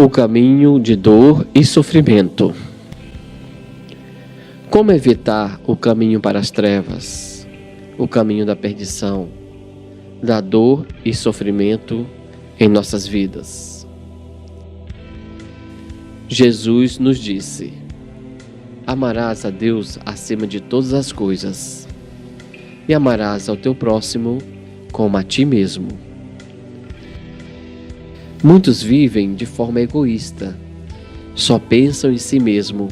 o caminho de dor e sofrimento. Como evitar o caminho para as trevas, o caminho da perdição, da dor e sofrimento em nossas vidas? Jesus nos disse: amarás a Deus acima de todas as coisas e amarás ao teu próximo como a ti mesmo. Muitos vivem de forma egoísta, só pensam em si mesmo,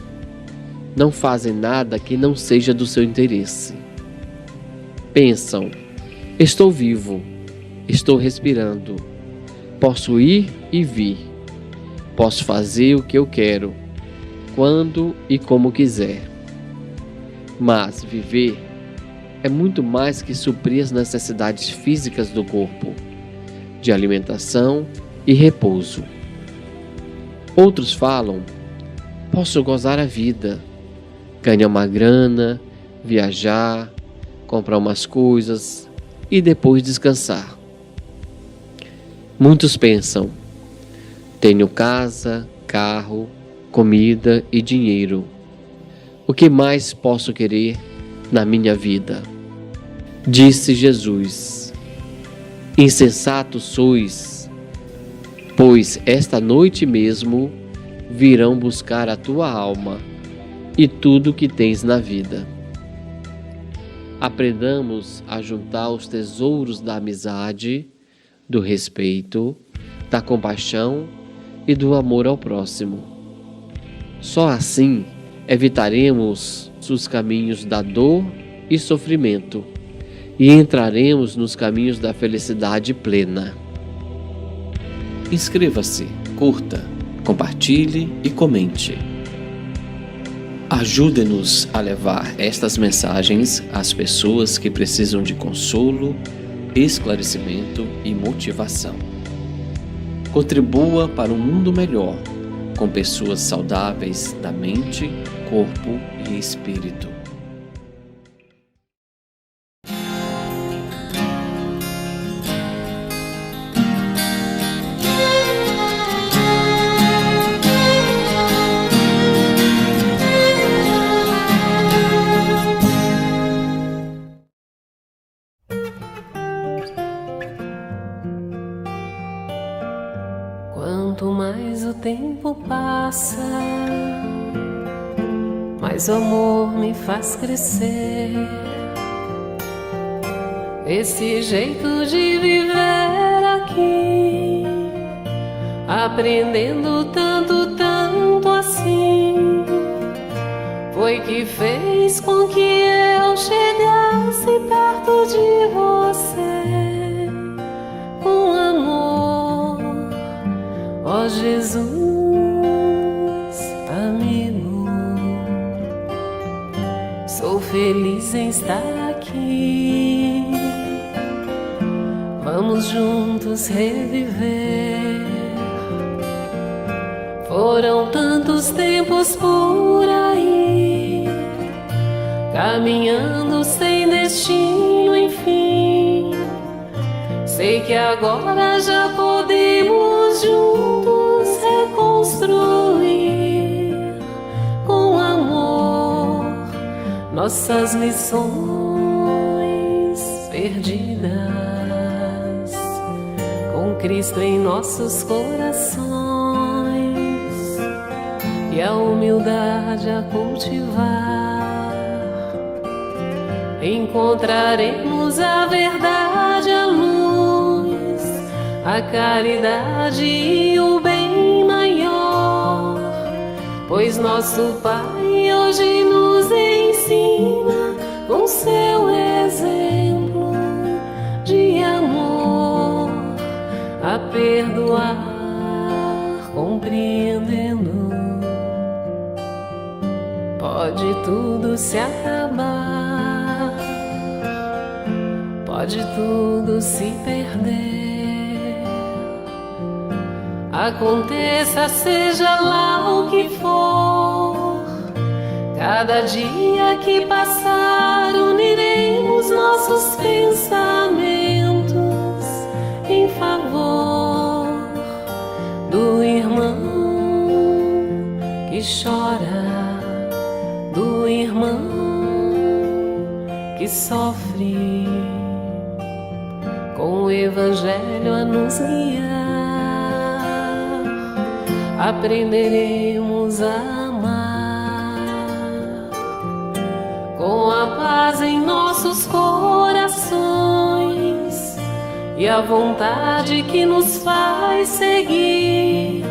não fazem nada que não seja do seu interesse. Pensam: estou vivo, estou respirando, posso ir e vir, posso fazer o que eu quero, quando e como quiser. Mas viver é muito mais que suprir as necessidades físicas do corpo, de alimentação e repouso. Outros falam: posso gozar a vida, ganhar uma grana, viajar, comprar umas coisas e depois descansar. Muitos pensam: tenho casa, carro, comida e dinheiro. O que mais posso querer na minha vida? Disse Jesus: insensatos sois, pois esta noite mesmo virão buscar a tua alma e tudo o que tens na vida. Aprendamos a juntar os tesouros da amizade, do respeito, da compaixão e do amor ao próximo. Só assim evitaremos os caminhos da dor e sofrimento e entraremos nos caminhos da felicidade plena. Inscreva-se, curta, compartilhe e comente. Ajude-nos a levar estas mensagens às pessoas que precisam de consolo, esclarecimento e motivação. Contribua para um mundo melhor, com pessoas saudáveis da mente, corpo e espírito. Quanto mais o tempo passa, mais o amor me faz crescer. Esse jeito de viver aqui, aprendendo tanto, tanto assim, foi que fez com que eu chegasse perto de você com amor. Ó Jesus, amigo, sou feliz em estar aqui. Vamos juntos reviver. Foram tantos tempos por aí, caminhando sem destino, enfim. Sei que agora já podemos juntos reconstruir com amor nossas missões perdidas, com Cristo em nossos corações e a humildade a cultivar. Encontraremos a verdade, a luz, a caridade e o bem maior, pois nosso Pai hoje nos ensina com seu exemplo de amor a perdoar, compreendendo. Pode tudo se acabar, pode tudo se perder, aconteça seja lá o que for. Cada dia que passar uniremos nossos pensamentos em favor do irmão e chora do irmão que sofre, com o Evangelho a nos guiar, aprenderemos a amar, com a paz em nossos corações e a vontade que nos faz seguir.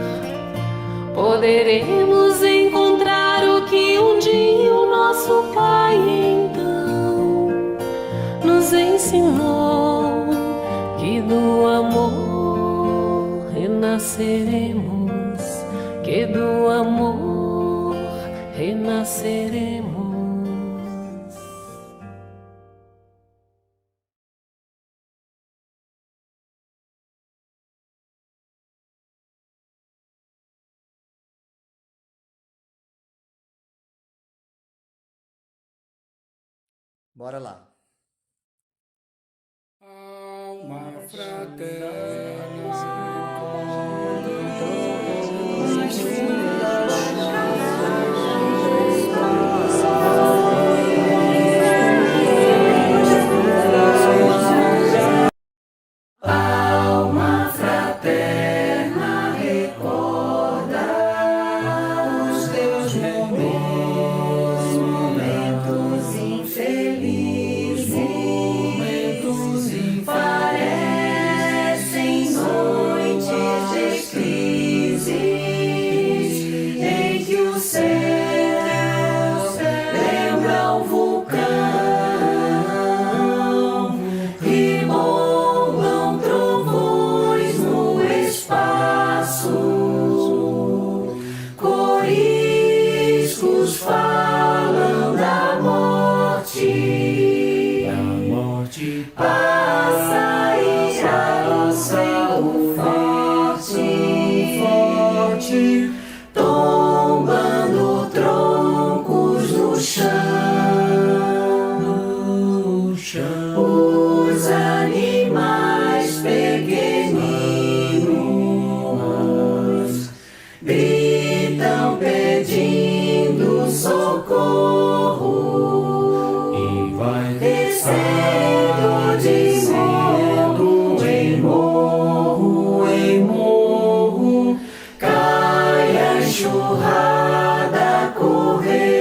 Poderemos encontrar o que um dia o nosso Pai então nos ensinou, que do amor renasceremos, que do amor renasceremos. Bora lá. Alma fraterna, Alma fraterna, recorda os teus momentos infelizes, parecem noites de crises, em que o céu lembra um vulcão e bombam trovões no espaço, coriscos falam da morte, passa e já o céu forte, tombando troncos no chão, os animais pequeninos gritam pedindo socorro e vai descendo de morro em morro, cai a enxurrada correr,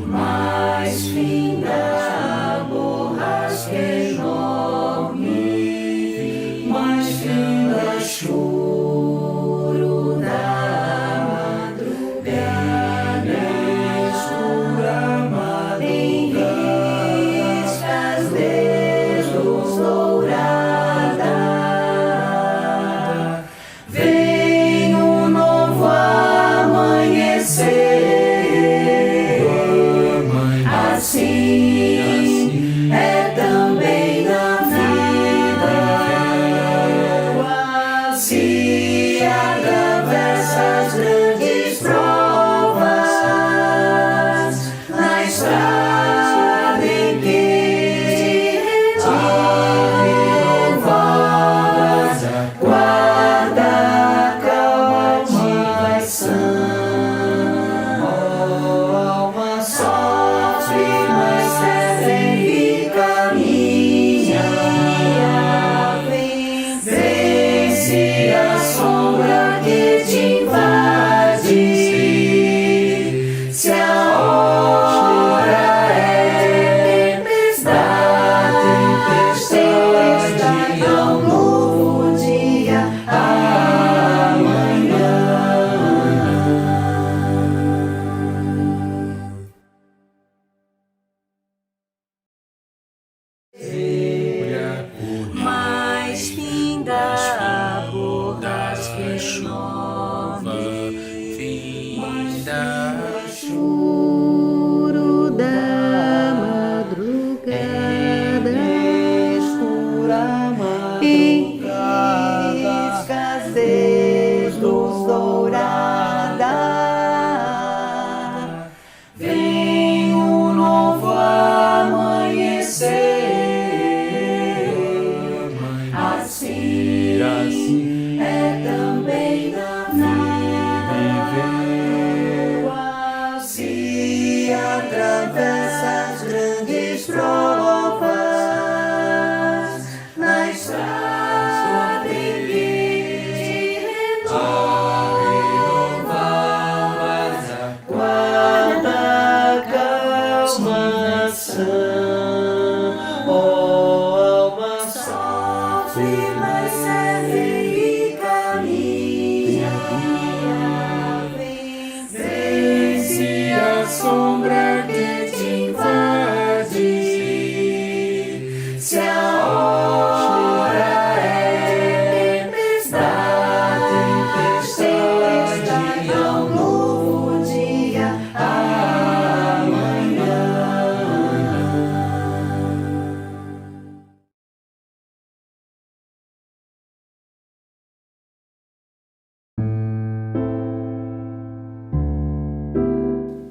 mais finda a borrasca enorme, mais finda choro da madrugada, em riscas dedos dourada, vem um novo amanhecer. Assim é também na vida, se atravessa as grandes provas, na estrada em que te renovas, guarda a cativação. Sofre, mas segue e caminha, vence a sombra que te invade. Se a hora é tempestade, é um novo dia amanhã. Mais finda a borrasca enorme, finda choro da madrugada, em riscas dedos dourada, vem um novo amanhecer. Assim é também na vida.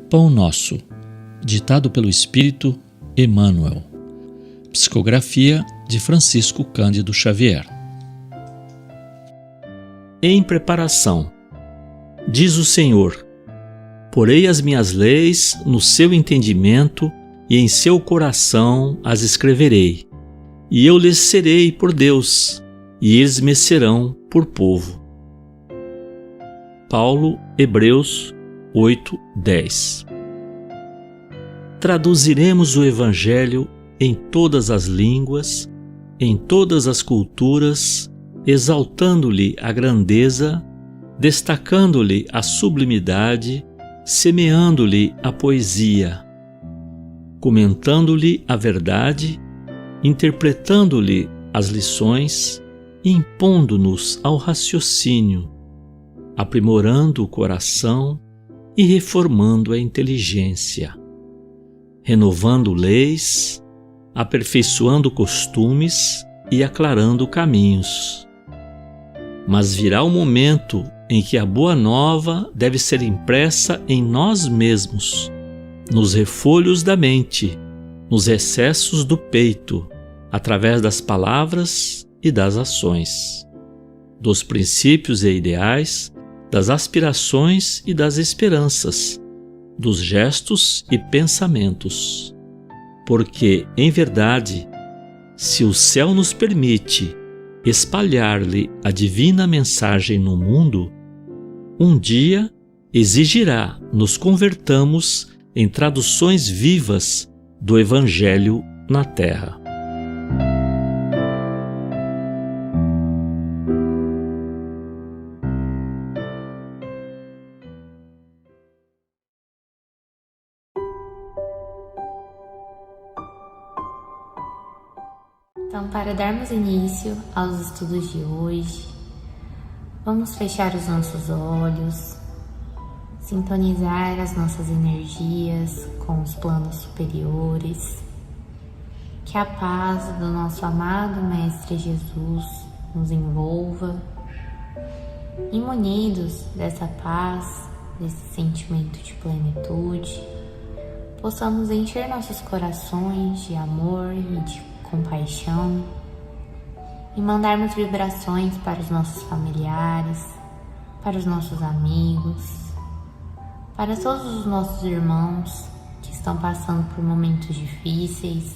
Pão Nosso, ditado pelo Espírito Emmanuel. Psicografia de Francisco Cândido Xavier. Em preparação, diz o Senhor: porei as minhas leis no seu entendimento e em seu coração as escreverei, e eu lhes serei por Deus, e eles me serão por povo. Paulo, Hebreus 8:10. Traduziremos o Evangelho em todas as línguas, em todas as culturas, exaltando-lhe a grandeza, destacando-lhe a sublimidade, semeando-lhe a poesia, comentando-lhe a verdade, interpretando-lhe as lições, impondo-nos ao raciocínio, aprimorando o coração e reformando a inteligência, renovando leis, aperfeiçoando costumes e aclarando caminhos. Mas virá o momento em que a boa nova deve ser impressa em nós mesmos, nos refolhos da mente, nos recessos do peito, através das palavras e das ações, dos princípios e ideais, das aspirações e das esperanças, dos gestos e pensamentos. Porque, em verdade, se o céu nos permite espalhar-lhe a divina mensagem no mundo, um dia exigirá nos convertamos em traduções vivas do Evangelho na terra. Então, para darmos início aos estudos de hoje, vamos fechar os nossos olhos, sintonizar as nossas energias com os planos superiores, que a paz do nosso amado Mestre Jesus nos envolva, e munidos dessa paz, desse sentimento de plenitude, possamos encher nossos corações de amor e de compaixão e mandarmos vibrações para os nossos familiares, para os nossos amigos, para todos os nossos irmãos que estão passando por momentos difíceis,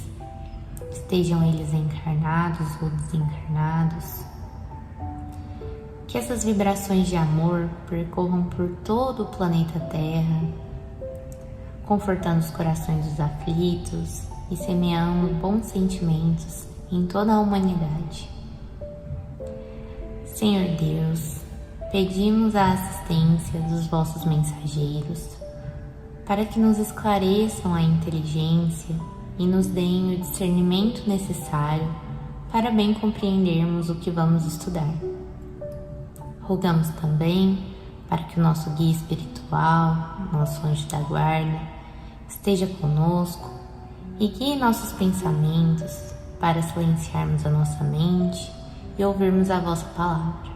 estejam eles encarnados ou desencarnados. Que essas vibrações de amor percorram por todo o planeta Terra, confortando os corações dos aflitos e semeando bons sentimentos em toda a humanidade. Senhor Deus, pedimos a assistência dos vossos mensageiros para que nos esclareçam a inteligência e nos deem o discernimento necessário para bem compreendermos o que vamos estudar. Rogamos também para que o nosso guia espiritual, nosso anjo da guarda, esteja conosco e guie nossos pensamentos para silenciarmos a nossa mente e ouvirmos a vossa palavra.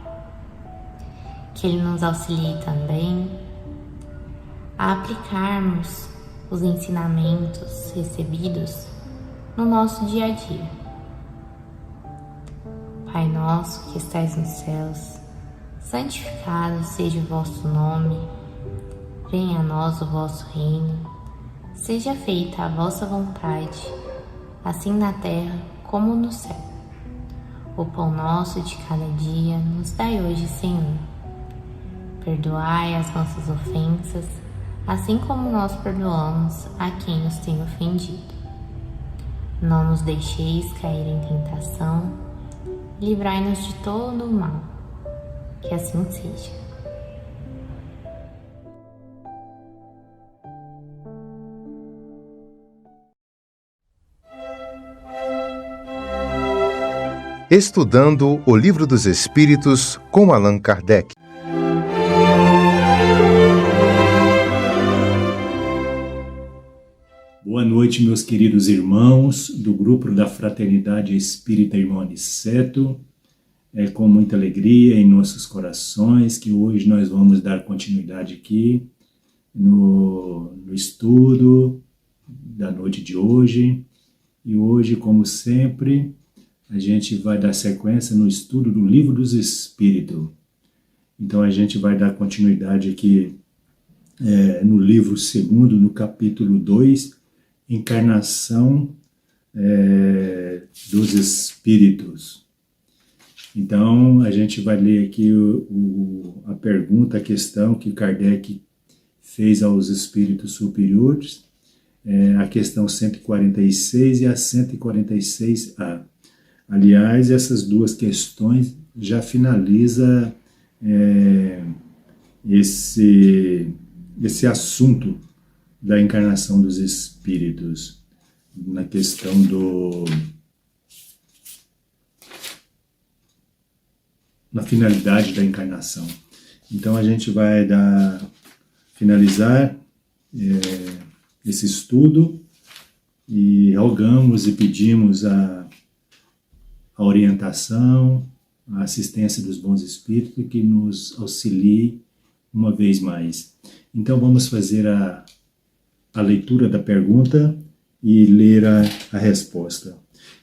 Que Ele nos auxilie também a aplicarmos os ensinamentos recebidos no nosso dia a dia. Pai nosso que estais nos céus, santificado seja o vosso nome, venha a nós o vosso reino, seja feita a vossa vontade, assim na terra como no céu. O pão nosso de cada dia nos dai hoje, Senhor. Perdoai as nossas ofensas, assim como nós perdoamos a quem nos tem ofendido. Não nos deixeis cair em tentação, livrai-nos de todo o mal. Que assim seja. Estudando o Livro dos Espíritos com Allan Kardec. Boa noite, meus queridos irmãos do grupo da Fraternidade Espírita Irmão Aniceto. É com muita alegria em nossos corações que hoje nós vamos dar continuidade aqui no estudo da noite de hoje. E hoje, como sempre, a gente vai dar sequência no estudo do Livro dos Espíritos. Então a gente vai dar continuidade aqui no livro 2º, no capítulo 2, Encarnação dos Espíritos. Então a gente vai ler aqui a pergunta, a questão que Kardec fez aos espíritos superiores, a questão 146 e a 146A. Aliás, essas duas questões já finaliza esse assunto da encarnação dos espíritos, na questão na finalidade da encarnação. Então a gente vai finalizar esse estudo e rogamos e pedimos a orientação, a assistência dos bons espíritos que nos auxilie uma vez mais. Então vamos fazer a leitura da pergunta e ler a resposta.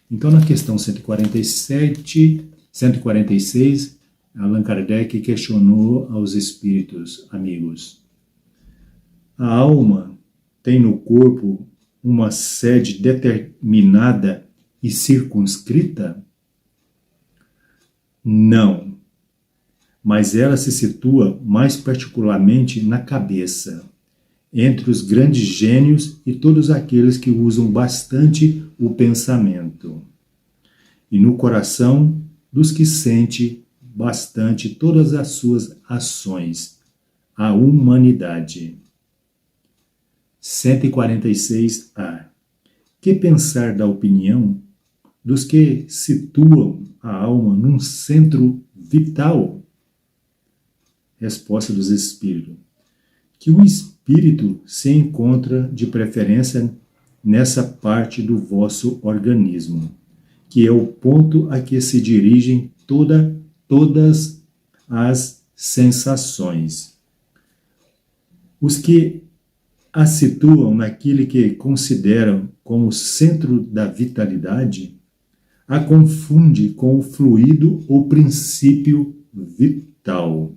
Então na questão 146, Allan Kardec questionou aos espíritos amigos: a alma tem no corpo uma sede determinada e circunscrita? Não, mas ela se situa mais particularmente na cabeça, entre os grandes gênios e todos aqueles que usam bastante o pensamento, e no coração dos que sente bastante todas as suas ações, a humanidade. 146A. Que pensar da opinião dos que situam a alma num centro vital? Resposta dos espíritos: que o espírito se encontra de preferência nessa parte do vosso organismo, que é o ponto a que se dirigem todas as sensações. Os que a situam naquilo que consideram como centro da vitalidade, a confunde com o fluido ou princípio vital.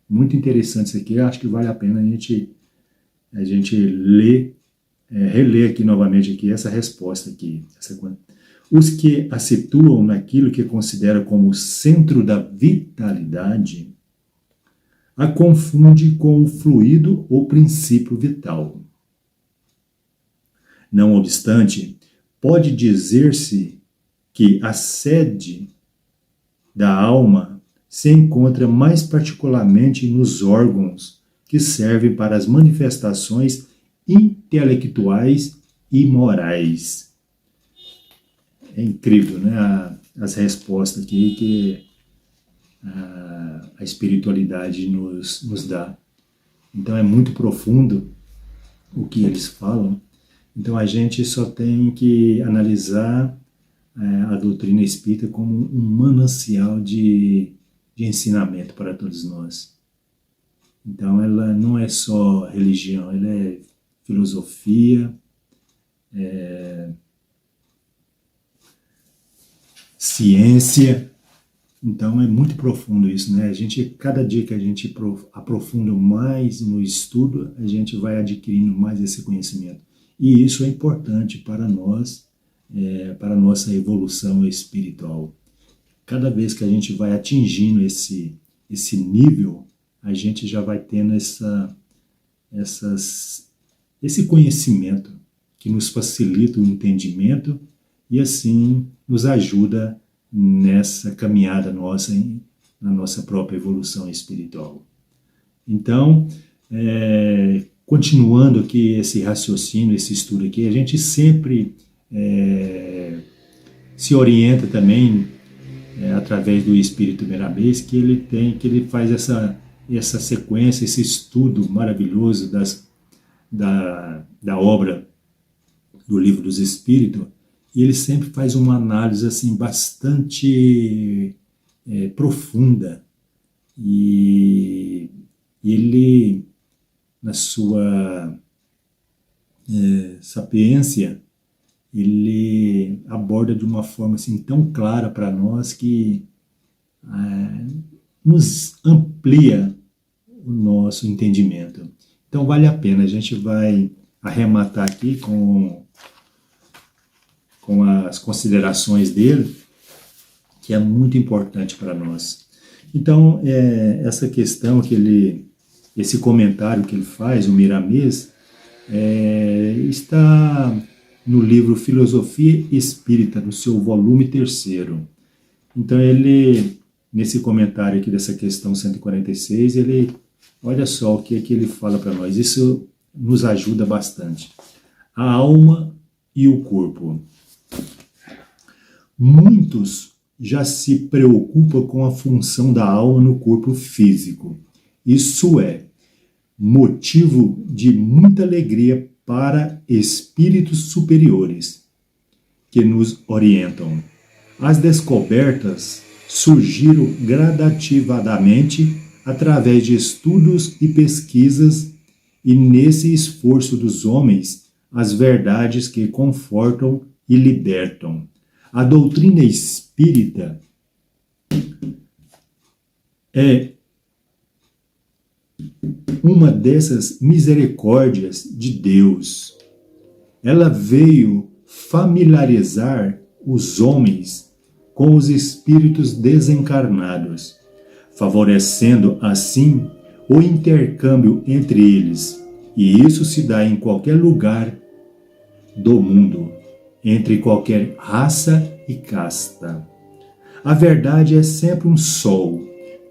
Muito interessante isso aqui, acho que vale a pena a gente reler aqui novamente aqui essa resposta aqui. Os que a situam naquilo que considera como centro da vitalidade, a confunde com o fluido ou princípio vital. Não obstante, pode dizer-se que a sede da alma se encontra mais particularmente nos órgãos que servem para as manifestações intelectuais e morais. É incrível, né? As respostas aqui que a espiritualidade nos dá. Então é muito profundo o que eles falam. Então a gente só tem que analisar a doutrina espírita como um manancial de ensinamento para todos nós. Então ela não é só religião, ela é filosofia, ciência. Então é muito profundo isso, né? Cada dia que a gente aprofunda mais no estudo, a gente vai adquirindo mais esse conhecimento. E isso é importante para nós, para a nossa evolução espiritual. Cada vez que a gente vai atingindo esse nível, a gente já vai tendo esse conhecimento que nos facilita o entendimento e assim nos ajuda nessa caminhada nossa, na nossa própria evolução espiritual. Então, continuando aqui esse raciocínio, esse estudo aqui, a gente sempre se orienta também através do Espírito Mirabês, que ele faz essa sequência, esse estudo maravilhoso da obra do Livro dos Espíritos, e ele sempre faz uma análise assim bastante profunda, e ele sua sapiência, ele aborda de uma forma assim tão clara para nós que nos amplia o nosso entendimento. Então vale a pena, a gente vai arrematar aqui com as considerações dele, que é muito importante para nós. Então, essa questão esse comentário que ele faz, o Miramês, está no livro Filosofia Espírita, no seu volume 3º. Então, nesse comentário aqui dessa questão 146, olha só o que ele fala para nós. Isso nos ajuda bastante. A alma e o corpo. Muitos já se preocupam com a função da alma no corpo físico. Isso é motivo de muita alegria para espíritos superiores que nos orientam. As descobertas surgiram gradativamente através de estudos e pesquisas, e nesse esforço dos homens, as verdades que confortam e libertam. A doutrina espírita é uma dessas misericórdias de Deus. Ela veio familiarizar os homens com os espíritos desencarnados, favorecendo assim o intercâmbio entre eles, e isso se dá em qualquer lugar do mundo, entre qualquer raça e casta. A verdade é sempre um sol,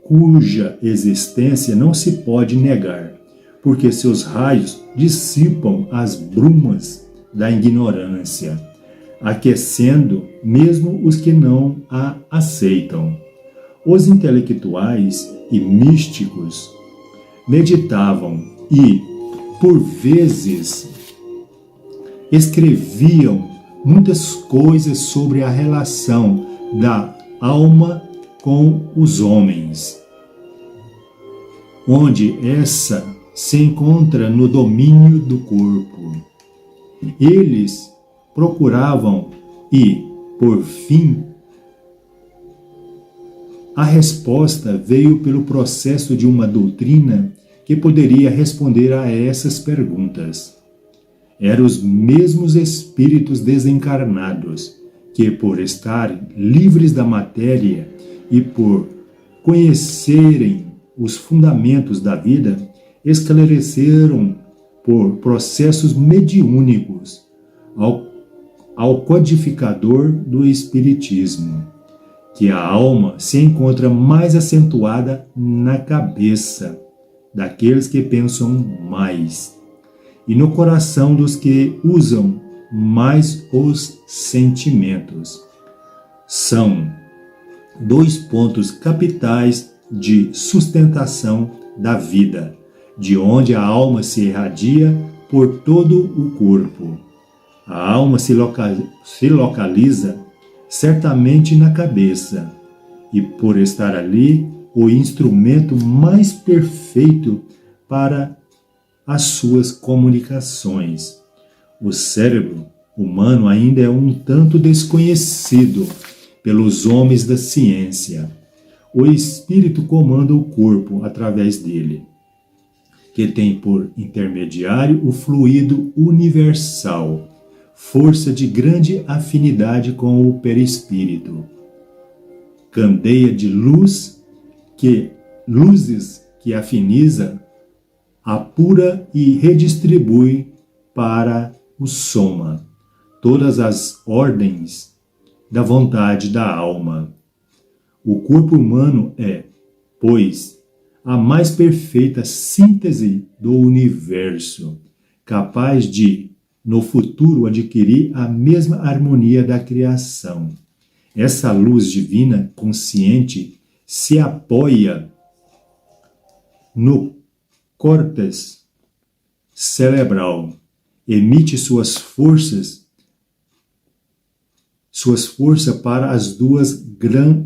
cuja existência não se pode negar, porque seus raios dissipam as brumas da ignorância, aquecendo mesmo os que não a aceitam. Os intelectuais e místicos meditavam e, por vezes, escreviam muitas coisas sobre a relação da alma com os homens, onde essa se encontra no domínio do corpo. Eles procuravam e, por fim, a resposta veio pelo processo de uma doutrina que poderia responder a essas perguntas. Eram os mesmos espíritos desencarnados que, por estarem livres da matéria e por conhecerem os fundamentos da vida, esclareceram por processos mediúnicos ao codificador do Espiritismo, que a alma se encontra mais acentuada na cabeça daqueles que pensam mais, e no coração dos que usam mais os sentimentos. São 2 pontos capitais de sustentação da vida, de onde a alma se irradia por todo o corpo. A alma se localiza certamente na cabeça, e por estar ali, o instrumento mais perfeito para as suas comunicações. O cérebro humano ainda é um tanto desconhecido pelos homens da ciência. O espírito comanda o corpo através dele, que tem por intermediário o fluido universal, força de grande afinidade com o perispírito, candeia de luzes que afiniza, apura e redistribui para o soma todas as ordens da vontade da alma. O corpo humano é, pois, a mais perfeita síntese do universo, capaz de, no futuro, adquirir a mesma harmonia da criação. Essa luz divina consciente se apoia no córtex cerebral, emite suas forças para as 2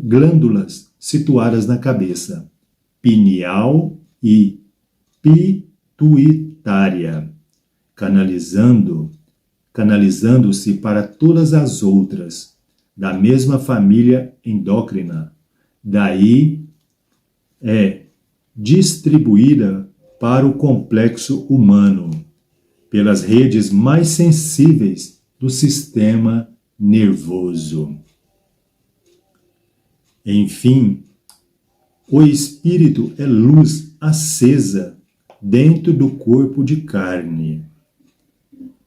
glândulas situadas na cabeça, pineal e pituitária. prioritária, canalizando-se para todas as outras, da mesma família endócrina. Daí é distribuída para o complexo humano, pelas redes mais sensíveis do sistema nervoso. Enfim, o espírito é luz acesa dentro do corpo de carne,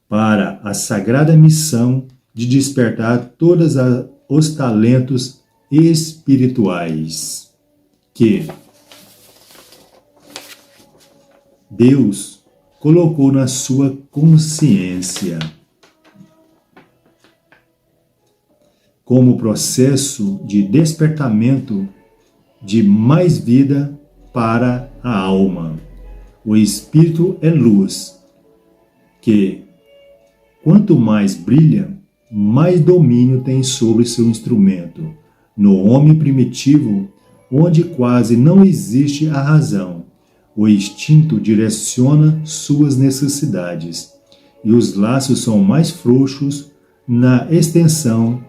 para a sagrada missão de despertar todos os talentos espirituais que Deus colocou na sua consciência, como processo de despertamento de mais vida para a alma. O espírito é luz, que, quanto mais brilha, mais domínio tem sobre seu instrumento. No homem primitivo, onde quase não existe a razão, o instinto direciona suas necessidades, e os laços são mais frouxos na extensão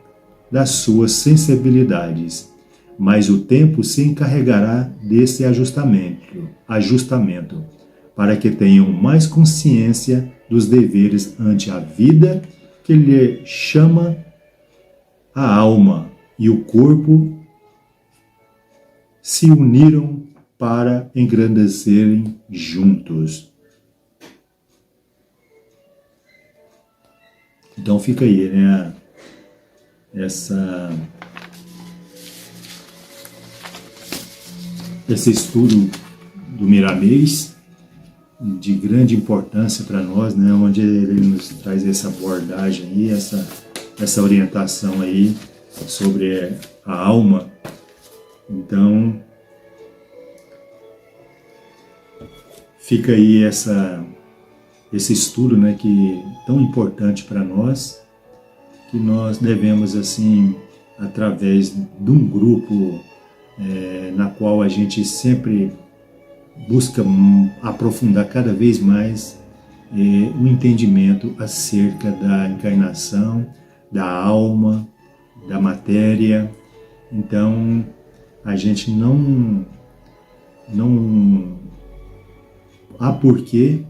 das suas sensibilidades. Mas o tempo se encarregará desse ajustamento, para que tenham mais consciência dos deveres ante a vida que lhe chama a alma e o corpo se uniram para engrandecerem juntos. Então fica aí, né? Esse estudo do Miramês, de grande importância para nós, né? Onde ele nos traz essa abordagem aí, essa orientação aí sobre a alma. Então, fica aí esse estudo, né, que é tão importante para nós, que nós devemos, assim, através de um grupo na qual a gente sempre busca aprofundar cada vez mais o entendimento acerca da encarnação, da alma, da matéria. Então, a gente não há porquê,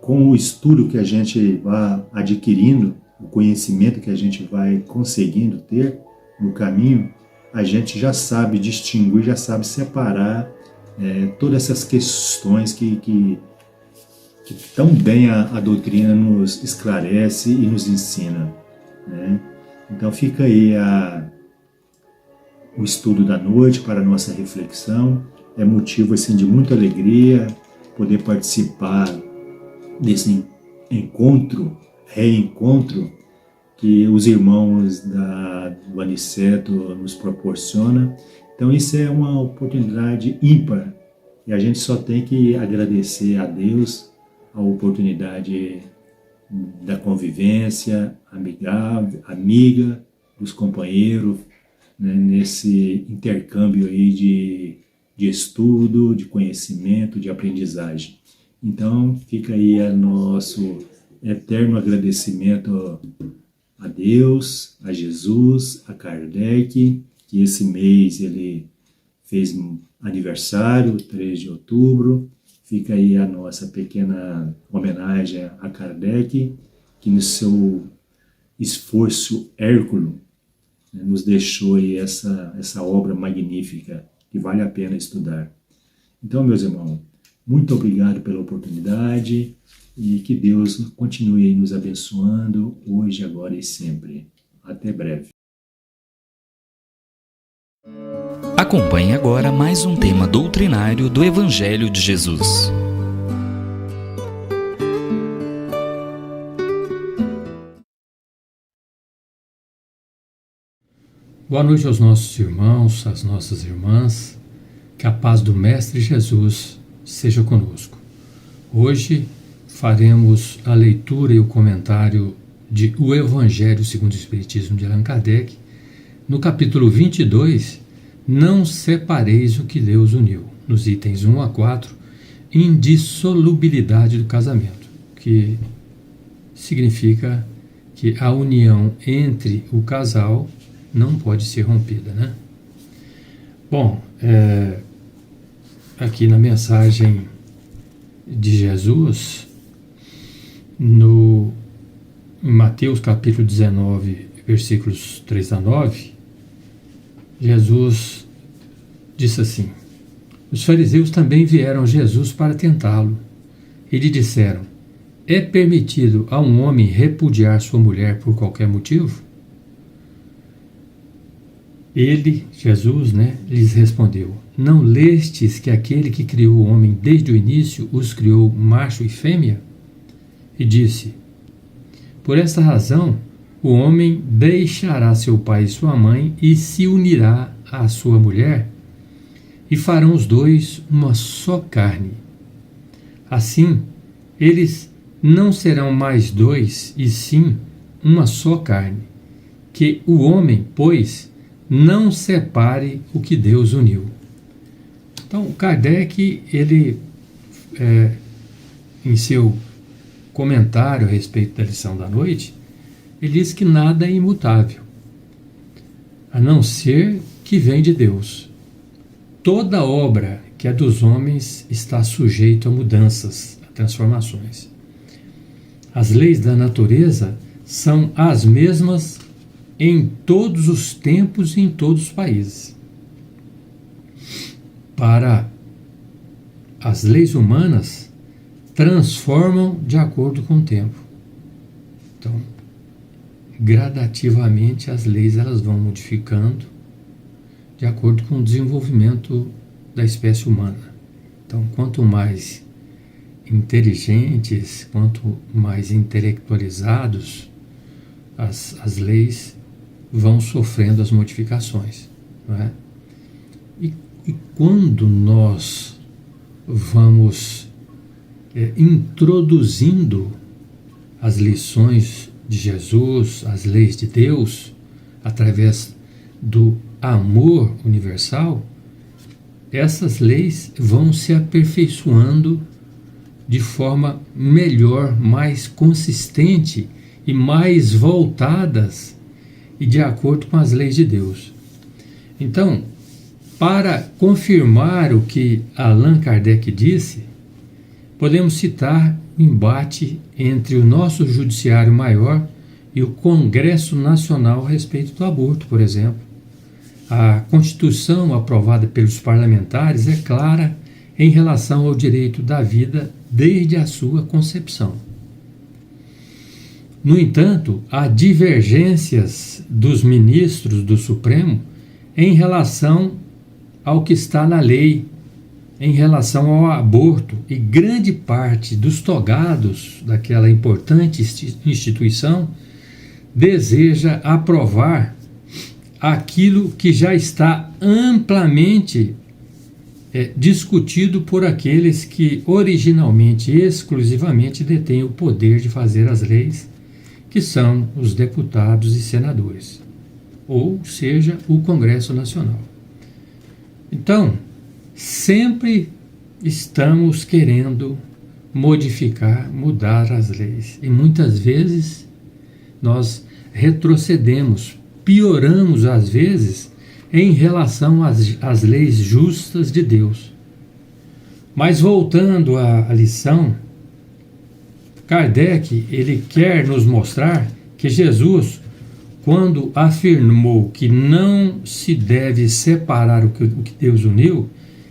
com o estudo que a gente vai adquirindo, o conhecimento que a gente vai conseguindo ter no caminho, a gente já sabe distinguir, já sabe separar todas essas questões que tão bem a doutrina nos esclarece e nos ensina, né? Então fica aí o estudo da noite para a nossa reflexão. É motivo assim, de muita alegria poder participar desse reencontro que os irmãos do Aniceto nos proporcionam. Então isso é uma oportunidade ímpar e a gente só tem que agradecer a Deus a oportunidade da convivência amiga dos companheiros, né, nesse intercâmbio aí de estudo, de conhecimento, de aprendizagem. Então fica aí nosso eterno agradecimento a Deus, a Jesus, a Kardec, que esse mês ele fez aniversário, 3 de outubro. Fica aí a nossa pequena homenagem a Kardec, que no seu esforço hérculo, né, nos deixou aí essa obra magnífica que vale a pena estudar. Então, meus irmãos, muito obrigado pela oportunidade e que Deus continue aí nos abençoando hoje, agora e sempre. Até breve. Acompanhe agora mais um tema doutrinário do Evangelho de Jesus. Boa noite aos nossos irmãos, às nossas irmãs. Que a paz do Mestre Jesus seja conosco. Hoje faremos a leitura e o comentário de O Evangelho segundo o Espiritismo de Allan Kardec, no capítulo 22, Não separeis o que Deus uniu, nos itens 1 a 4, indissolubilidade do casamento, que significa que a união entre o casal não pode ser rompida, né? Bom, aqui na mensagem de Jesus, em Mateus capítulo 19, versículos 3 a 9, Jesus disse assim: os fariseus também vieram a Jesus para tentá-lo e lhe disseram: é permitido a um homem repudiar sua mulher por qualquer motivo? Ele, Jesus, lhes respondeu: não lestes que aquele que criou o homem desde o início os criou macho e fêmea? E disse: por esta razão o homem deixará seu pai e sua mãe e se unirá à sua mulher, e farão os dois uma só carne. Assim, eles não serão mais dois, e sim uma só carne. Que o homem, pois, não separe o que Deus uniu. Então, Kardec, ele, em seu comentário a respeito da lição da noite, ele diz que nada é imutável, a não ser que vem de Deus. Toda obra que é dos homens está sujeita a mudanças, a transformações. As leis da natureza são as mesmas em todos os tempos e em todos os países. Para as leis humanas, transformam de acordo com o tempo. Então, gradativamente as leis elas vão modificando de acordo com o desenvolvimento da espécie humana. Então, quanto mais inteligentes, quanto mais intelectualizados, as leis vão sofrendo as modificações, não é? E quando nós vamos introduzindo as lições de Jesus, as leis de Deus, através do amor universal, essas leis vão se aperfeiçoando de forma melhor, mais consistente e mais voltadas e de acordo com as leis de Deus. Então, para confirmar o que Allan Kardec disse, podemos citar o embate entre o nosso Judiciário Maior e o Congresso Nacional a respeito do aborto, por exemplo. A Constituição aprovada pelos parlamentares é clara em relação ao direito da vida desde a sua concepção. No entanto, há divergências dos ministros do Supremo em relação ao que está na lei, em relação ao aborto, e grande parte dos togados daquela importante instituição deseja aprovar aquilo que já está amplamente discutido por aqueles que originalmente e exclusivamente detêm o poder de fazer as leis, que são os deputados e senadores, ou seja, o Congresso Nacional. Então, sempre estamos querendo modificar, mudar as leis, e muitas vezes nós retrocedemos, pioramos às vezes em relação às leis justas de Deus. Mas voltando à lição, Kardec, ele quer nos mostrar que Jesus, quando afirmou que não se deve separar o que Deus uniu,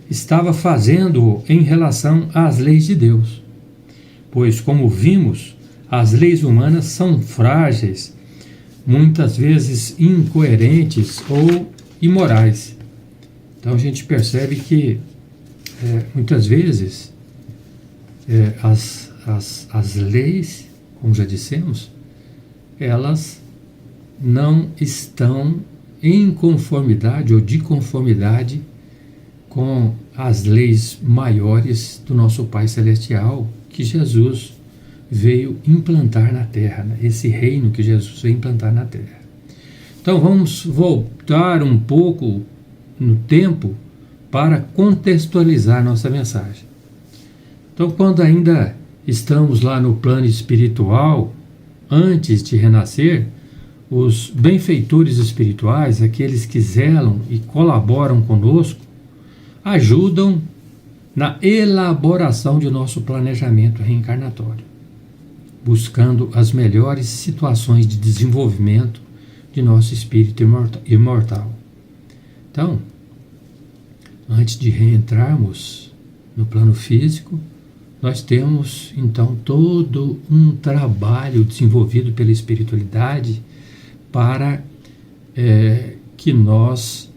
estava fazendo em relação às leis de Deus. Pois, como vimos, as leis humanas são frágeis, muitas vezes incoerentes ou imorais. Então a gente percebe que muitas vezes as leis, como já dissemos, elas não estão em conformidade ou de conformidade com as leis maiores do nosso Pai Celestial, que Jesus veio implantar na Terra, né? Esse reino que Jesus veio implantar na Terra. Então vamos voltar um pouco no tempo para contextualizar nossa mensagem. Então, quando ainda estamos lá no plano espiritual, antes de renascer, os benfeitores espirituais, aqueles que zelam e colaboram conosco, ajudam na elaboração de nosso planejamento reencarnatório, buscando as melhores situações de desenvolvimento de nosso espírito imortal. Então, antes de reentrarmos no plano físico, nós temos então todo um trabalho desenvolvido pela espiritualidade para que nós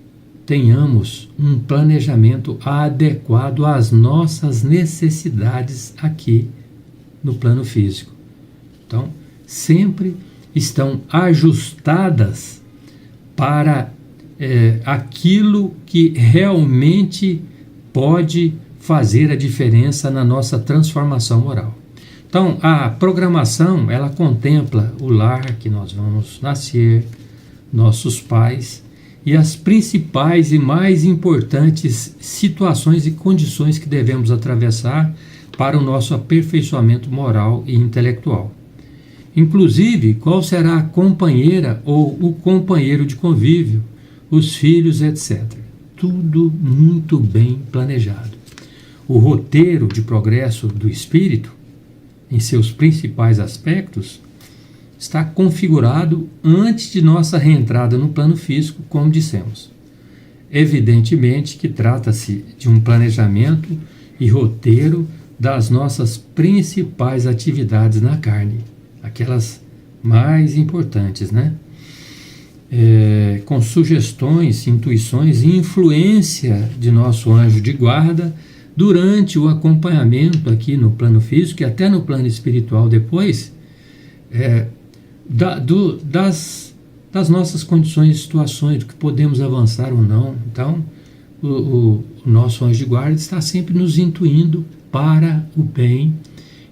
tenhamos um planejamento adequado às nossas necessidades aqui no plano físico. Então, sempre estão ajustadas para aquilo que realmente pode fazer a diferença na nossa transformação moral. Então, a programação, ela contempla o lar que nós vamos nascer, nossos pais e as principais e mais importantes situações e condições que devemos atravessar para o nosso aperfeiçoamento moral e intelectual. Inclusive, qual será a companheira ou o companheiro de convívio, os filhos, etc. Tudo muito bem planejado. O roteiro de progresso do espírito, em seus principais aspectos, está configurado antes de nossa reentrada no plano físico, como dissemos. Evidentemente que trata-se de um planejamento e roteiro das nossas principais atividades na carne, aquelas mais importantes, né? Com sugestões, intuições e influência de nosso anjo de guarda durante o acompanhamento aqui no plano físico e até no plano espiritual depois, das nossas condições e situações, do que podemos avançar ou não. Então, o nosso anjo de guarda está sempre nos intuindo para o bem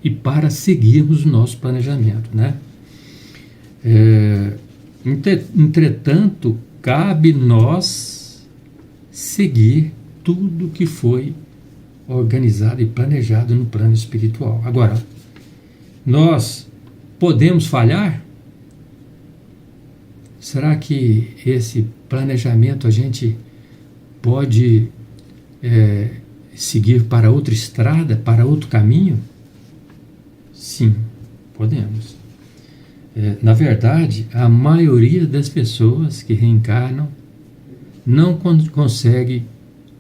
e para seguirmos o nosso planejamento, né? Entretanto, cabe nós seguir tudo que foi organizado e planejado no plano espiritual. Agora, nós podemos falhar? Será que esse planejamento a gente pode seguir para outra estrada, para outro caminho? Sim, podemos. Na verdade, a maioria das pessoas que reencarnam não consegue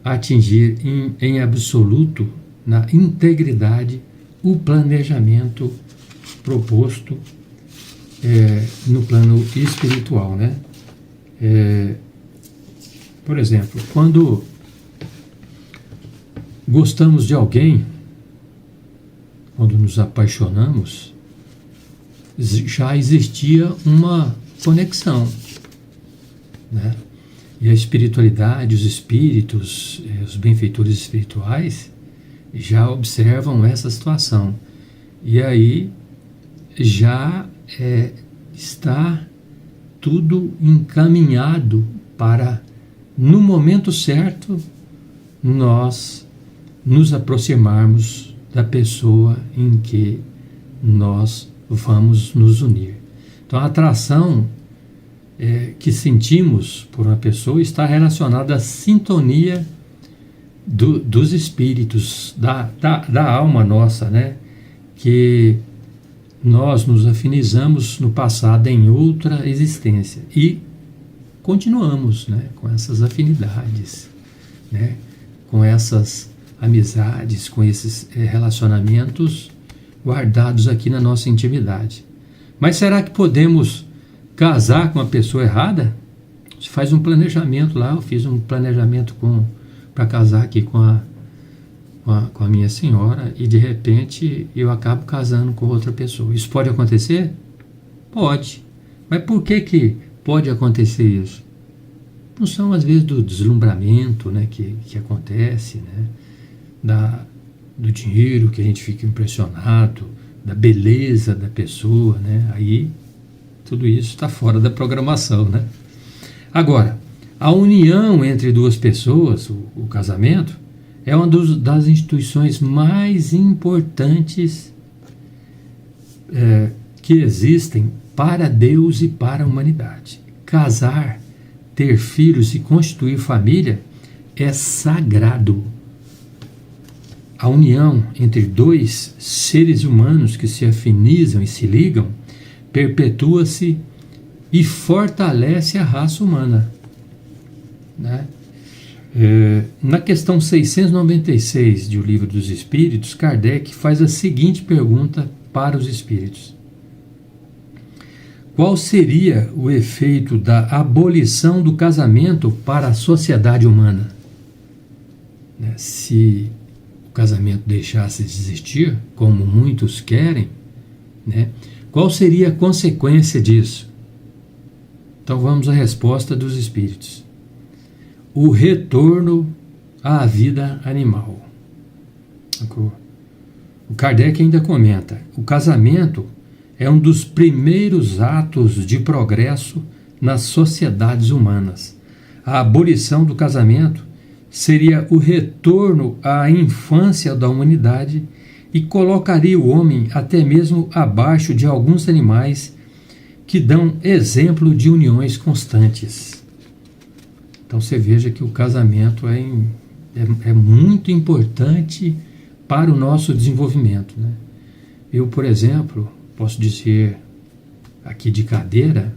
atingir em absoluto, na integridade, o planejamento proposto no plano espiritual, né? Por exemplo, quando gostamos de alguém, quando nos apaixonamos, já existia uma conexão, né? E a espiritualidade, os espíritos, os benfeitores espirituais já observam essa situação. E aí já está tudo encaminhado para, no momento certo, nós nos aproximarmos da pessoa em que nós vamos nos unir. Então, a atração que sentimos por uma pessoa está relacionada à sintonia dos espíritos, da alma nossa, né? Que nós nos afinizamos no passado em outra existência e continuamos, né, com essas afinidades, né, com essas amizades, com esses relacionamentos guardados aqui na nossa intimidade. Mas será que podemos casar com a pessoa errada? Você faz um planejamento lá, eu fiz um planejamento para casar aqui com a minha senhora e de repente eu acabo casando com outra pessoa. Isso pode acontecer? Pode. Mas por que pode acontecer isso? Não são às vezes do deslumbramento, né, que acontece, né, do dinheiro que a gente fica impressionado, da beleza da pessoa, né? Aí tudo isso está fora da programação, né? Agora, a união entre duas pessoas, o casamento, é uma das instituições mais importantes que existem para Deus e para a humanidade. Casar, ter filhos e constituir família é sagrado. A união entre dois seres humanos que se afinizam e se ligam perpetua-se e fortalece a raça humana, né? Na questão 696 de O Livro dos Espíritos, Kardec faz a seguinte pergunta para os espíritos: qual seria o efeito da abolição do casamento para a sociedade humana? Se o casamento deixasse de existir, como muitos querem, né, qual seria a consequência disso? Então vamos à resposta dos espíritos: o retorno à vida animal. O Kardec ainda comenta: o casamento é um dos primeiros atos de progresso nas sociedades humanas. A abolição do casamento seria o retorno à infância da humanidade e colocaria o homem até mesmo abaixo de alguns animais que dão exemplo de uniões constantes. Então você veja que o casamento é muito importante para o nosso desenvolvimento, né? Eu, por exemplo, posso dizer aqui de cadeira,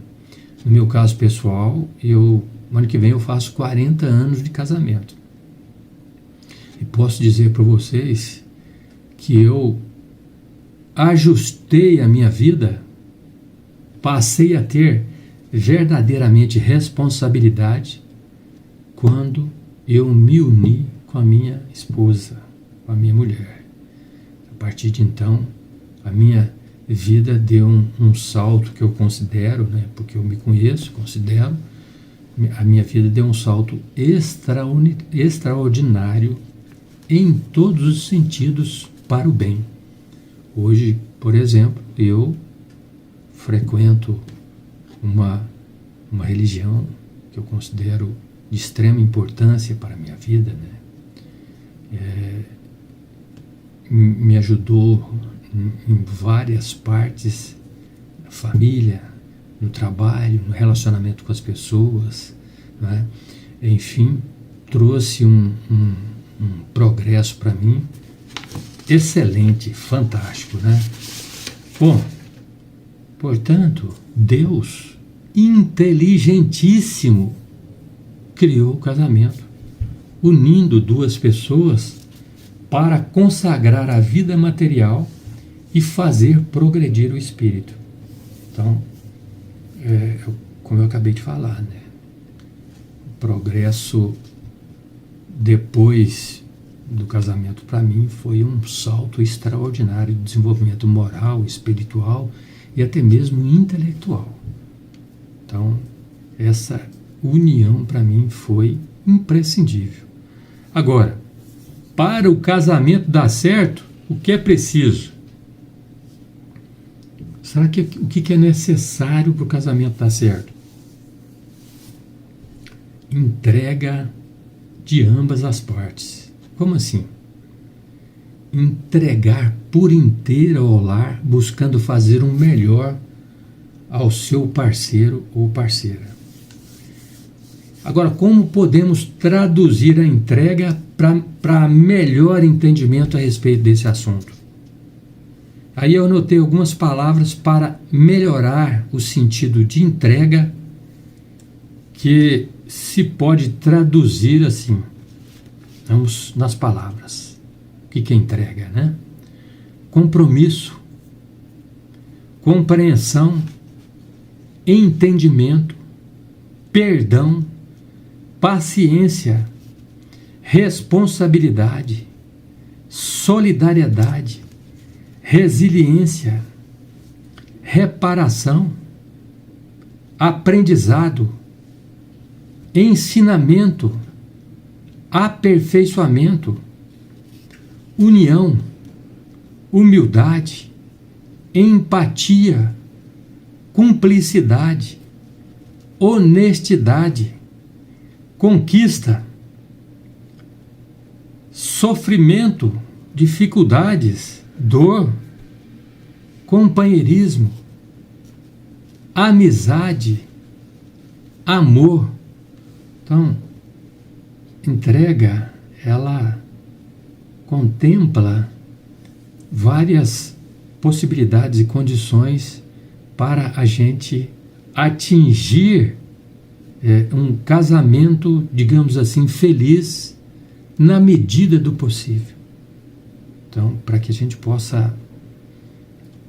no meu caso pessoal, no ano que vem eu faço 40 anos de casamento. E posso dizer para vocês que eu ajustei a minha vida, passei a ter verdadeiramente responsabilidade quando eu me uni com a minha esposa, com a minha mulher. A partir de então, a minha vida deu um salto que eu considero, né, porque eu me conheço, considero, a minha vida deu um salto extraordinário em todos os sentidos para o bem. Hoje, por exemplo, eu frequento uma religião que eu considero de extrema importância para a minha vida, né? Me ajudou em várias partes, na família, no trabalho, no relacionamento com as pessoas, né? Enfim, trouxe um progresso para mim excelente, fantástico, né? Bom, portanto, Deus, inteligentíssimo, criou o casamento, unindo duas pessoas para consagrar a vida material e fazer progredir o espírito. Então, como eu acabei de falar, né? O progresso depois do casamento, para mim, foi um salto extraordinário de desenvolvimento moral, espiritual e até mesmo intelectual. Então, essa união para mim foi imprescindível. Agora, para o casamento dar certo, o que é preciso? Será que o que é necessário para o casamento dar certo? Entrega de ambas as partes. Como assim? Entregar por inteiro ao lar, buscando fazer um melhor ao seu parceiro ou parceira. Agora, como podemos traduzir a entrega para melhor entendimento a respeito desse assunto? Aí eu anotei algumas palavras para melhorar o sentido de entrega, que se pode traduzir assim. Vamos nas palavras. O que é entrega, né? Compromisso, compreensão, entendimento, perdão, paciência, responsabilidade, solidariedade, resiliência, reparação, aprendizado, ensinamento, aperfeiçoamento, união, humildade, empatia, cumplicidade, honestidade, conquista, sofrimento, dificuldades, dor, companheirismo, amizade, amor. Então, entrega, ela contempla várias possibilidades e condições para a gente atingir um casamento, digamos assim, feliz na medida do possível. Então, para que a gente possa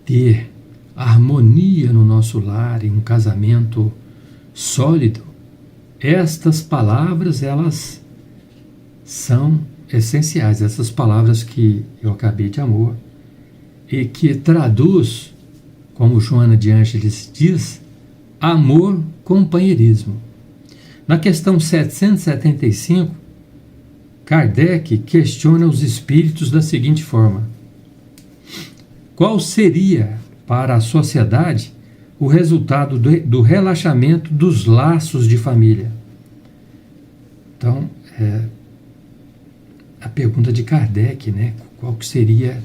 ter harmonia no nosso lar e um casamento sólido, estas palavras, elas são essenciais. Essas palavras que eu acabei de amor e que traduz, como Joana de Ângeles diz, amor, companheirismo. Na questão 775, Kardec questiona os espíritos da seguinte forma: qual seria para a sociedade o resultado do relaxamento dos laços de família? Então, a pergunta de Kardec, né? Qual que seria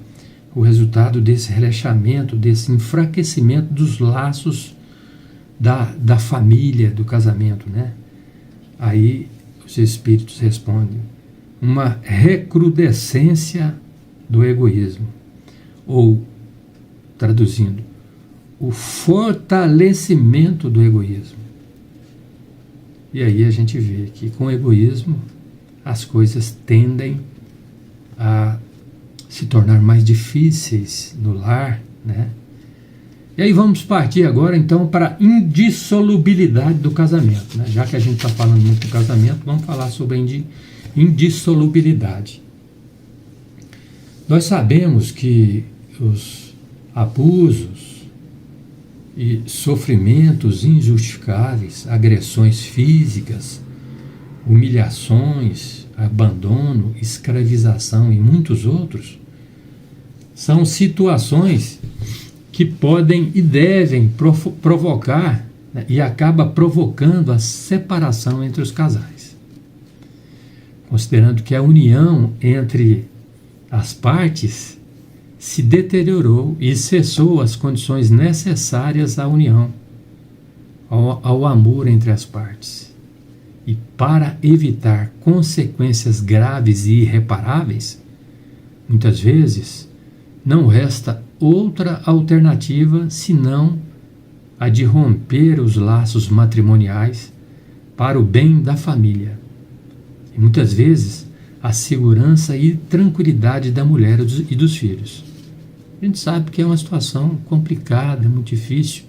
o resultado desse relaxamento, desse enfraquecimento dos laços da família, do casamento, né? Aí os espíritos respondem: uma recrudescência do egoísmo, ou, traduzindo, o fortalecimento do egoísmo. E aí a gente vê que com o egoísmo as coisas tendem a se tornar mais difíceis no lar, né? E aí vamos partir agora então para a indissolubilidade do casamento, né? Já que a gente está falando muito do casamento, vamos falar sobre a indissolubilidade. Nós sabemos que os abusos e sofrimentos injustificáveis, agressões físicas, humilhações, abandono, escravização e muitos outros são situações que podem e devem provocar, né, e acaba provocando a separação entre os casais. Considerando que a união entre as partes se deteriorou e cessou as condições necessárias à união, ao amor entre as partes. E para evitar consequências graves e irreparáveis, muitas vezes não resta outra alternativa senão a de romper os laços matrimoniais para o bem da família. E muitas vezes a segurança e tranquilidade da mulher e dos filhos. A gente sabe que é uma situação complicada, muito difícil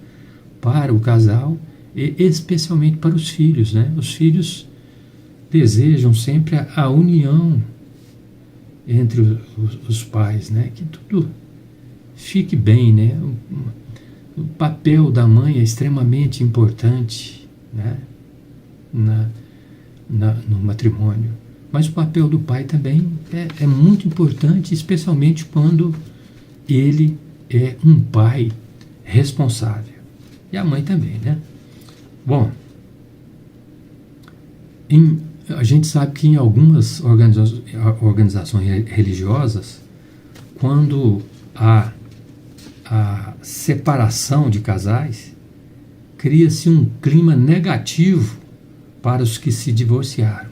para o casal e especialmente para os filhos, né? Os filhos desejam sempre a união entre os pais, né? Que tudo fique bem, né? O papel da mãe é extremamente importante, né? No matrimônio. Mas o papel do pai também é muito importante, especialmente quando ele é um pai responsável. E a mãe também, né? Bom, a gente sabe que em algumas organizações religiosas, quando há a separação de casais, cria-se um clima negativo para os que se divorciaram.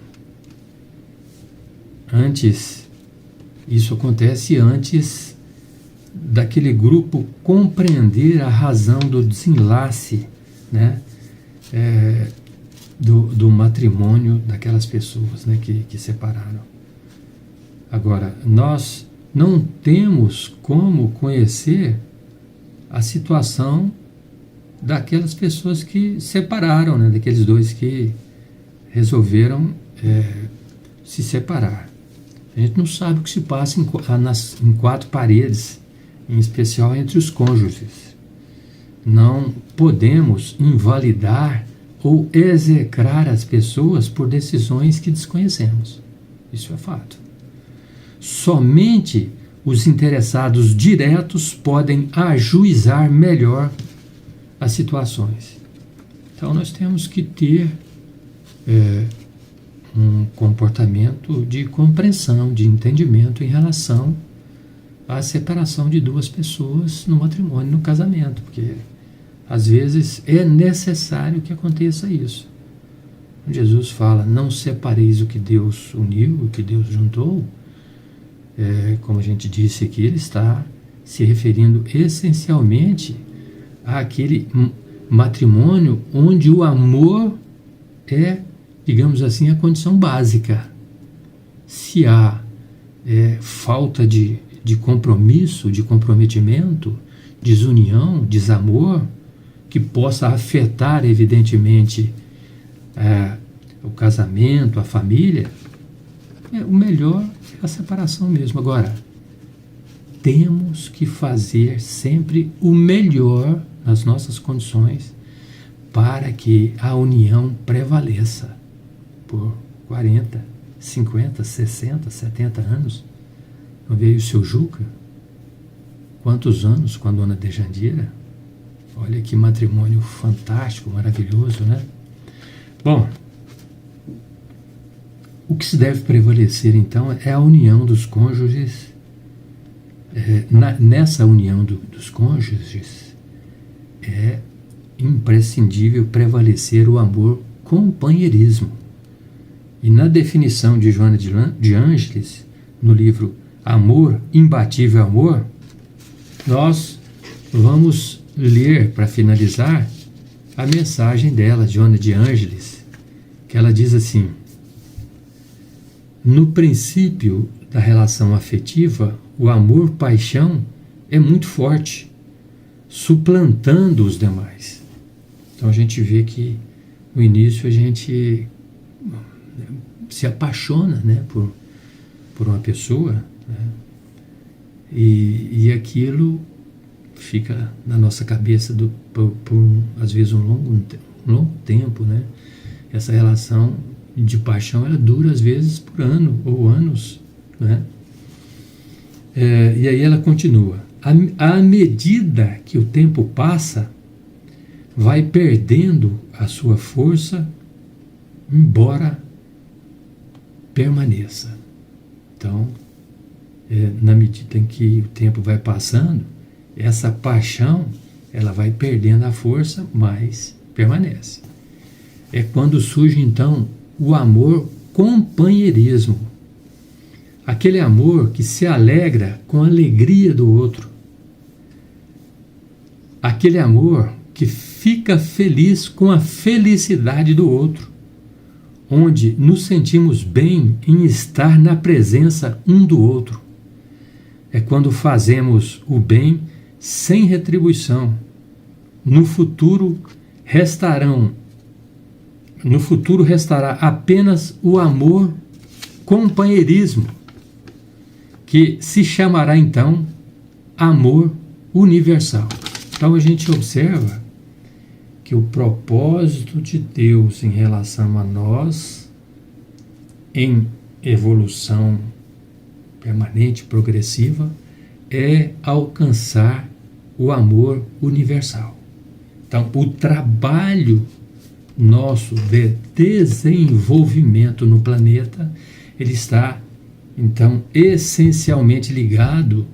Isso acontece antes daquele grupo compreender a razão do desenlace, né, do matrimônio daquelas pessoas, né, que separaram. Agora, nós não temos como conhecer a situação daquelas pessoas que separaram, né, daqueles dois que resolveram se separar. A gente não sabe o que se passa em quatro paredes, em especial entre os cônjuges. Não podemos invalidar ou execrar as pessoas por decisões que desconhecemos. Isso é fato. Somente os interessados diretos podem ajuizar melhor as situações. Então nós temos que ter um comportamento de compreensão, de entendimento em relação à separação de duas pessoas no matrimônio, no casamento, porque às vezes é necessário que aconteça isso. Jesus fala, não separeis o que Deus uniu, o que Deus juntou. Como a gente disse aqui, ele está se referindo essencialmente àquele matrimônio onde o amor é, digamos assim, a condição básica. Se há falta de compromisso, de comprometimento, desunião, desamor, que possa afetar, evidentemente, o casamento, a família, o melhor é a separação mesmo. Agora, temos que fazer sempre o melhor nas nossas condições para que a união prevaleça por 40, 50, 60, 70 anos. Não veio o seu Juca? Quantos anos com a dona Dejandira? Olha que matrimônio fantástico, maravilhoso, né? Bom, o que se deve prevalecer, então, é a união dos cônjuges. Nessa união dos cônjuges, é imprescindível prevalecer o amor-companheirismo. E na definição de Joana de Ângeles, no livro Amor, Imbatível Amor, nós vamos ler, para finalizar, a mensagem dela, Joana de Ângeles, que ela diz assim: no princípio da relação afetiva, o amor-paixão é muito forte, suplantando os demais. Então a gente vê que no início a gente se apaixona, né, por uma pessoa, né, e aquilo fica na nossa cabeça por às vezes um longo tempo, né? Essa relação de paixão, ela dura às vezes por ano ou anos, né? E aí ela continua: à medida que o tempo passa, vai perdendo a sua força, embora permaneça. Então, na medida em que o tempo vai passando, essa paixão, ela vai perdendo a força, mas permanece. É quando surge, então, o amor-companheirismo. Aquele amor que se alegra com a alegria do outro. Aquele amor que fica feliz com a felicidade do outro. Onde nos sentimos bem em estar na presença um do outro. É quando fazemos o bem sem retribuição. No futuro restará apenas o amor-companheirismo, que se chamará então amor universal. Então a gente observa que o propósito de Deus em relação a nós, em evolução permanente, progressiva, é alcançar o amor universal. Então, o trabalho nosso de desenvolvimento no planeta, ele está, então, essencialmente ligado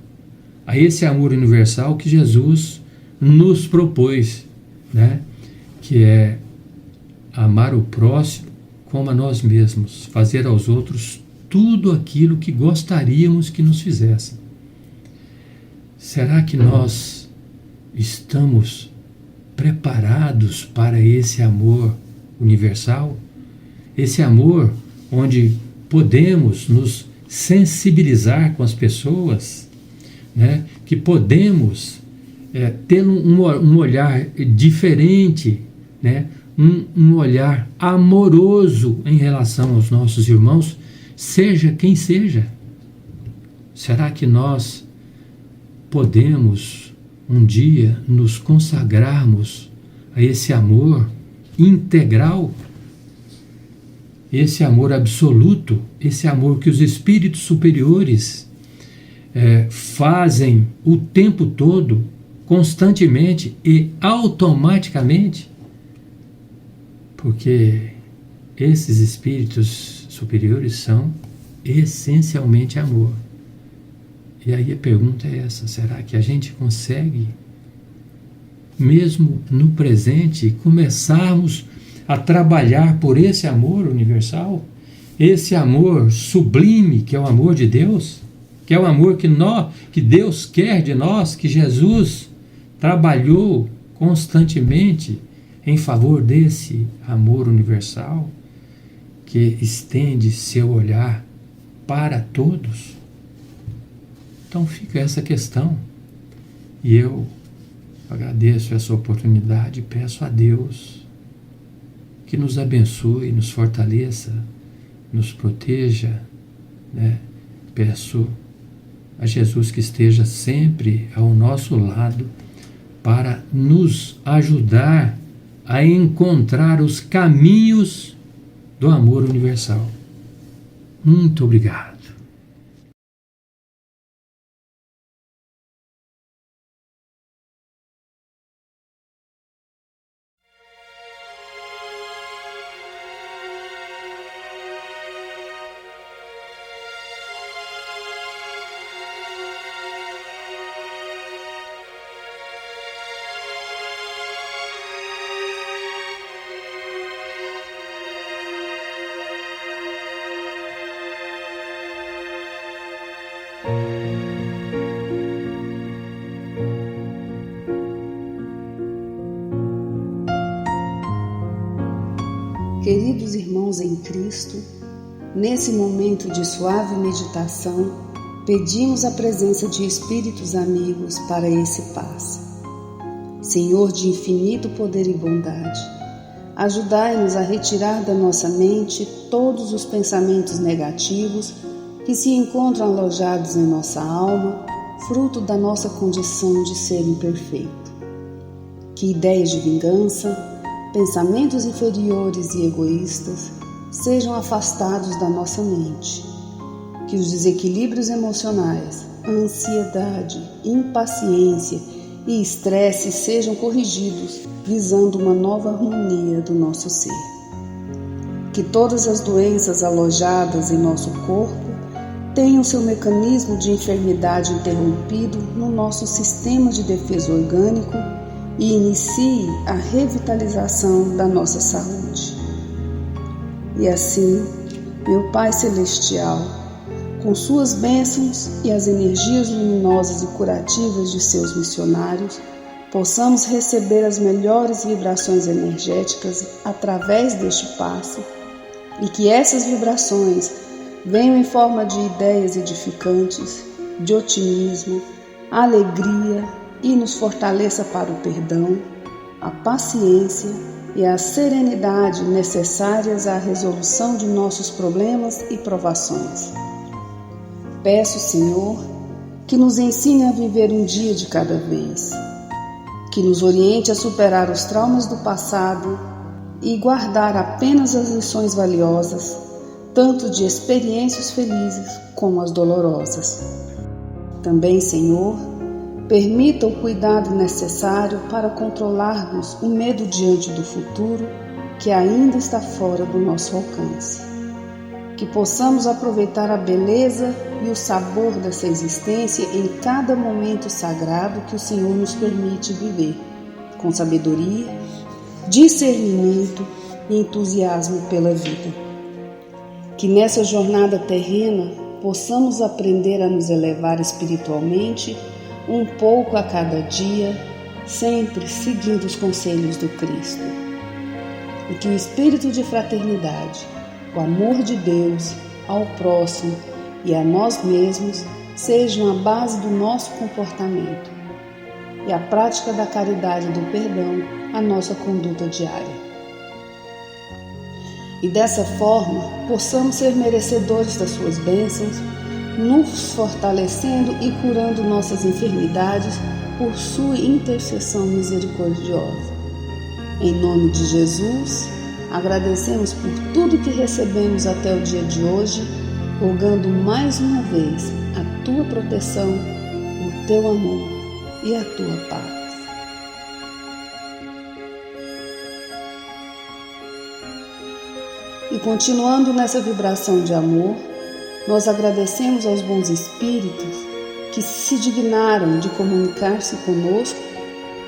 a esse amor universal que Jesus nos propôs, né? Que é amar o próximo como a nós mesmos, fazer aos outros tudo aquilo que gostaríamos que nos fizessem. Será que nós estamos preparados para esse amor universal? Esse amor onde podemos nos sensibilizar com as pessoas, né? Que podemos ter um olhar diferente, né? Um olhar amoroso em relação aos nossos irmãos, seja quem seja. Será que nós podemos um dia nos consagrarmos a esse amor integral, esse amor absoluto, esse amor que os espíritos superiores fazem o tempo todo, constantemente e automaticamente? Porque esses espíritos superiores são essencialmente amor. E aí a pergunta é essa: será que a gente consegue, mesmo no presente, começarmos a trabalhar por esse amor universal? Esse amor sublime que é o amor de Deus, que é o amor que Deus quer de nós, que Jesus trabalhou constantemente em favor desse amor universal, que estende seu olhar para todos. Então fica essa questão. E eu agradeço essa oportunidade e peço a Deus que nos abençoe, nos fortaleça, nos proteja, né? Peço a Jesus que esteja sempre ao nosso lado para nos ajudar a encontrar os caminhos do amor universal. Muito obrigado. Queridos irmãos em Cristo, nesse momento de suave meditação, pedimos a presença de espíritos amigos para esse passe. Senhor de infinito poder e bondade, ajudai-nos a retirar da nossa mente todos os pensamentos negativos que se encontram alojados em nossa alma, fruto da nossa condição de ser imperfeito. Que ideias de vingança, pensamentos inferiores e egoístas sejam afastados da nossa mente. Que os desequilíbrios emocionais, a ansiedade, impaciência e estresse sejam corrigidos, visando uma nova harmonia do nosso ser. Que todas as doenças alojadas em nosso corpo tenham seu mecanismo de enfermidade interrompido no nosso sistema de defesa orgânico e inicie a revitalização da nossa saúde. E assim, meu Pai Celestial, com suas bênçãos e as energias luminosas e curativas de seus missionários, possamos receber as melhores vibrações energéticas através deste passe e que essas vibrações venham em forma de ideias edificantes, de otimismo, alegria, e nos fortaleça para o perdão, a paciência e a serenidade necessárias à resolução de nossos problemas e provações. Peço, Senhor, que nos ensine a viver um dia de cada vez, que nos oriente a superar os traumas do passado e guardar apenas as lições valiosas, tanto de experiências felizes como as dolorosas. Também, Senhor, permita o cuidado necessário para controlarmos o medo diante do futuro que ainda está fora do nosso alcance. Que possamos aproveitar a beleza e o sabor dessa existência em cada momento sagrado que o Senhor nos permite viver, com sabedoria, discernimento e entusiasmo pela vida. Que nessa jornada terrena possamos aprender a nos elevar espiritualmente um pouco a cada dia, sempre seguindo os conselhos do Cristo. E que o espírito de fraternidade, o amor de Deus ao próximo e a nós mesmos sejam a base do nosso comportamento e a prática da caridade e do perdão a nossa conduta diária. E dessa forma possamos ser merecedores das suas bênçãos, nos fortalecendo e curando nossas enfermidades por sua intercessão misericordiosa. Em nome de Jesus, agradecemos por tudo que recebemos até o dia de hoje, rogando mais uma vez a tua proteção, o teu amor e a tua paz. E continuando nessa vibração de amor, nós agradecemos aos bons espíritos que se dignaram de comunicar-se conosco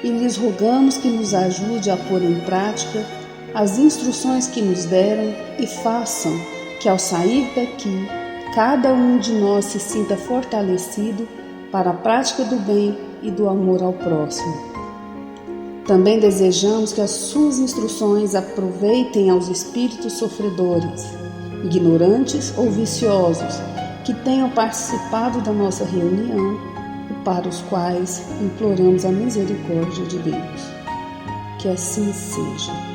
e lhes rogamos que nos ajude a pôr em prática as instruções que nos deram e façam que, ao sair daqui, cada um de nós se sinta fortalecido para a prática do bem e do amor ao próximo. Também desejamos que as suas instruções aproveitem aos espíritos sofredores, ignorantes ou viciosos, que tenham participado da nossa reunião e para os quais imploramos a misericórdia de Deus. Que assim seja.